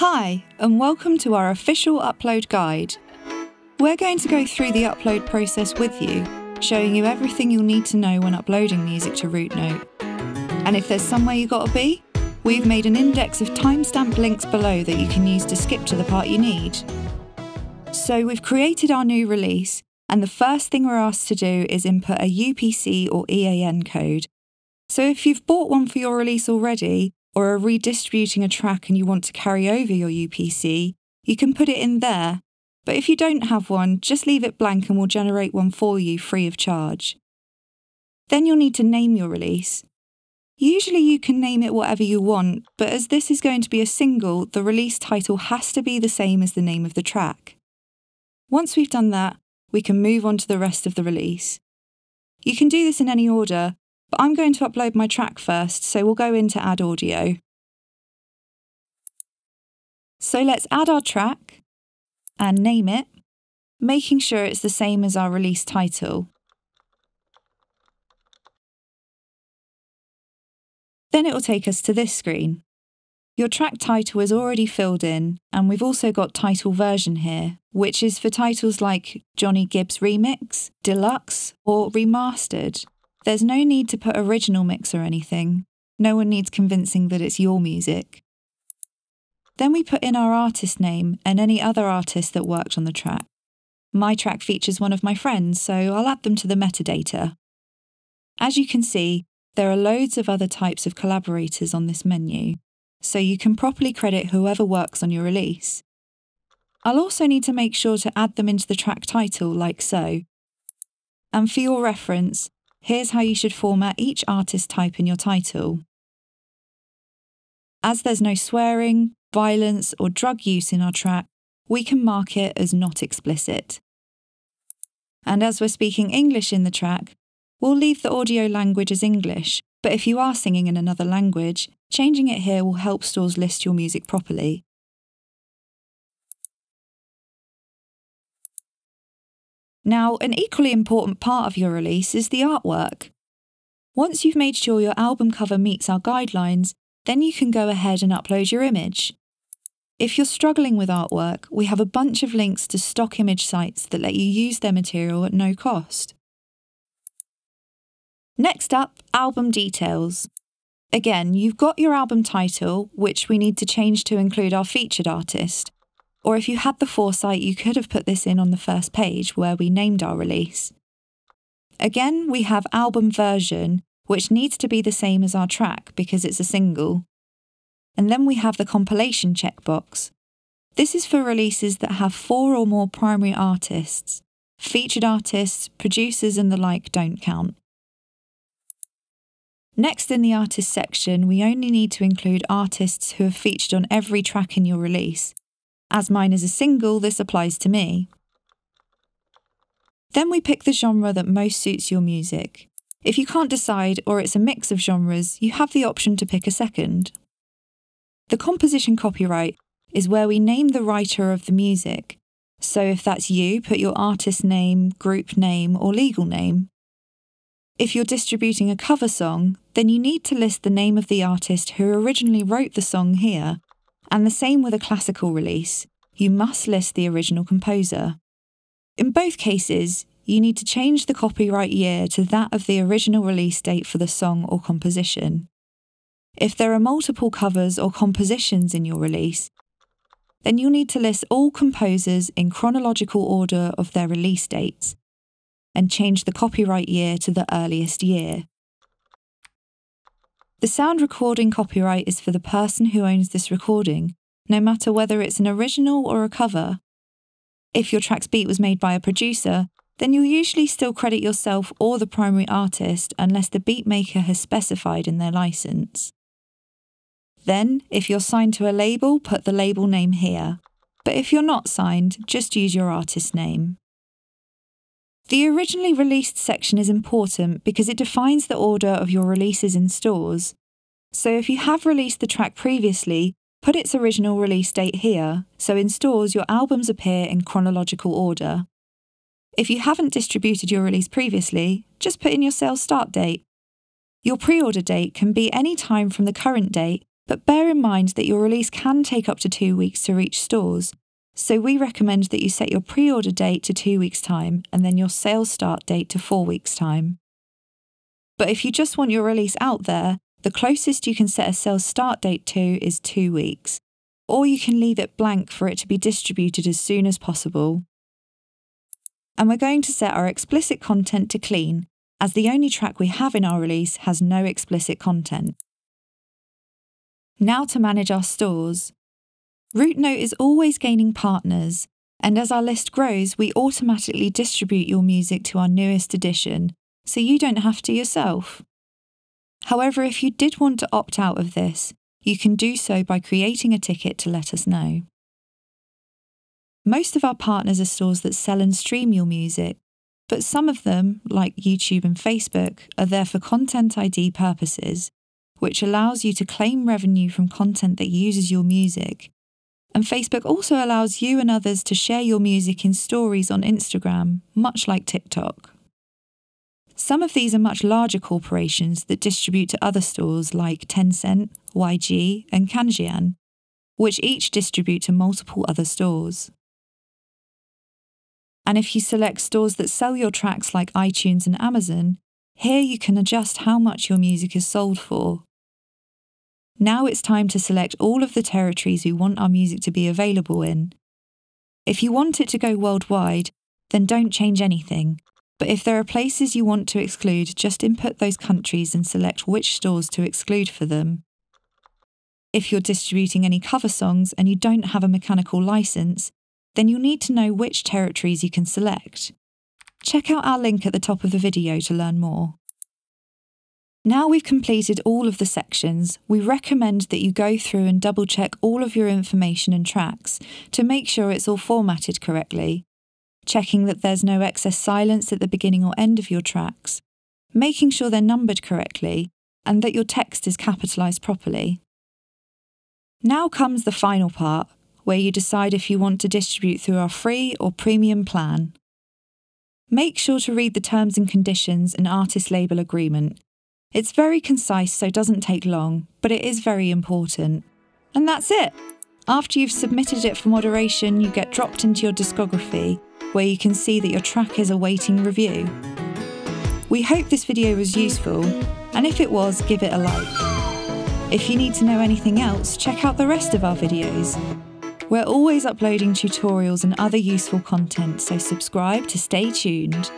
Hi, and welcome to our official upload guide. We're going to go through the upload process with you, showing you everything you'll need to know when uploading music to RouteNote. And if there's somewhere you gotta be, we've made an index of timestamp links below that you can use to skip to the part you need. So we've created our new release, and the first thing we're asked to do is input a UPC or EAN code. So if you've bought one for your release already, or are redistributing a track and you want to carry over your UPC, you can put it in there. But if you don't have one, just leave it blank and we'll generate one for you free of charge. Then you'll need to name your release. Usually you can name it whatever you want, but as this is going to be a single, the release title has to be the same as the name of the track. Once we've done that, we can move on to the rest of the release. You can do this in any order, but I'm going to upload my track first, so we'll go into Add Audio. So let's add our track and name it, making sure it's the same as our release title. Then it will take us to this screen. Your track title is already filled in, and we've also got title version here, which is for titles like Johnny Gibbs Remix, Deluxe, or Remastered. There's no need to put original mix or anything. No one needs convincing that it's your music. Then we put in our artist name and any other artist that worked on the track. My track features one of my friends, so I'll add them to the metadata. As you can see, there are loads of other types of collaborators on this menu, so you can properly credit whoever works on your release. I'll also need to make sure to add them into the track title like so. And for your reference, here's how you should format each artist type in your title. As there's no swearing, violence, or drug use in our track, we can mark it as not explicit. And as we're speaking English in the track, we'll leave the audio language as English, but if you are singing in another language, changing it here will help stores list your music properly. Now, an equally important part of your release is the artwork. Once you've made sure your album cover meets our guidelines, then you can go ahead and upload your image. If you're struggling with artwork, we have a bunch of links to stock image sites that let you use their material at no cost. Next up, album details. Again, you've got your album title, which we need to change to include our featured artist. Or if you had the foresight, you could have put this in on the first page where we named our release. Again, we have album version, which needs to be the same as our track because it's a single. And then we have the compilation checkbox. This is for releases that have 4 or more primary artists. Featured artists, producers and the like don't count. Next in the artist section, we only need to include artists who have featured on every track in your release. As mine is a single, this applies to me. Then we pick the genre that most suits your music. If you can't decide or it's a mix of genres, you have the option to pick a second. The composition copyright is where we name the writer of the music. So if that's you, put your artist name, group name, or legal name. If you're distributing a cover song, then you need to list the name of the artist who originally wrote the song here. And the same with a classical release, you must list the original composer. In both cases, you need to change the copyright year to that of the original release date for the song or composition. If there are multiple covers or compositions in your release, then you'll need to list all composers in chronological order of their release dates, and change the copyright year to the earliest year. The sound recording copyright is for the person who owns this recording, no matter whether it's an original or a cover. If your track's beat was made by a producer, then you'll usually still credit yourself or the primary artist unless the beat maker has specified in their license. Then, if you're signed to a label, put the label name here. But if you're not signed, just use your artist name. The originally released section is important because it defines the order of your releases in stores. So if you have released the track previously, put its original release date here, so in stores your albums appear in chronological order. If you haven't distributed your release previously, just put in your sales start date. Your pre-order date can be any time from the current date, But bear in mind that your release can take up to 2 weeks to reach stores, so we recommend that you set your pre-order date to 2 weeks' time and then your sales start date to 4 weeks' time. But if you just want your release out there, the closest you can set a sales start date to is 2 weeks, or you can leave it blank for it to be distributed as soon as possible. And we're going to set our explicit content to clean, as the only track we have in our release has no explicit content. Now to manage our stores. RouteNote is always gaining partners, and as our list grows, we automatically distribute your music to our newest edition, so you don't have to yourself. However, if you did want to opt out of this, you can do so by creating a ticket to let us know. Most of our partners are stores that sell and stream your music, but some of them, like YouTube and Facebook, are there for Content ID purposes, which allows you to claim revenue from content that uses your music. And Facebook also allows you and others to share your music in stories on Instagram, much like TikTok. Some of these are much larger corporations that distribute to other stores like Tencent, YG, and Kanjian, which each distribute to multiple other stores. And if you select stores that sell your tracks like iTunes and Amazon, here you can adjust how much your music is sold for. Now it's time to select all of the territories we want our music to be available in. If you want it to go worldwide, then don't change anything. But if there are places you want to exclude, just input those countries and select which stores to exclude for them. If you're distributing any cover songs and you don't have a mechanical license, then you'll need to know which territories you can select. Check out our link at the top of the video to learn more. Now we've completed all of the sections, we recommend that you go through and double check all of your information and tracks to make sure it's all formatted correctly, checking that there's no excess silence at the beginning or end of your tracks, making sure they're numbered correctly, and that your text is capitalised properly. Now comes the final part, where you decide if you want to distribute through our free or premium plan. Make sure to read the terms and conditions and artist label agreement. It's very concise, so doesn't take long, but it is very important. And that's it! After you've submitted it for moderation, you get dropped into your discography, where you can see that your track is awaiting review. We hope this video was useful, and if it was, give it a like. If you need to know anything else, check out the rest of our videos. We're always uploading tutorials and other useful content, so subscribe to stay tuned.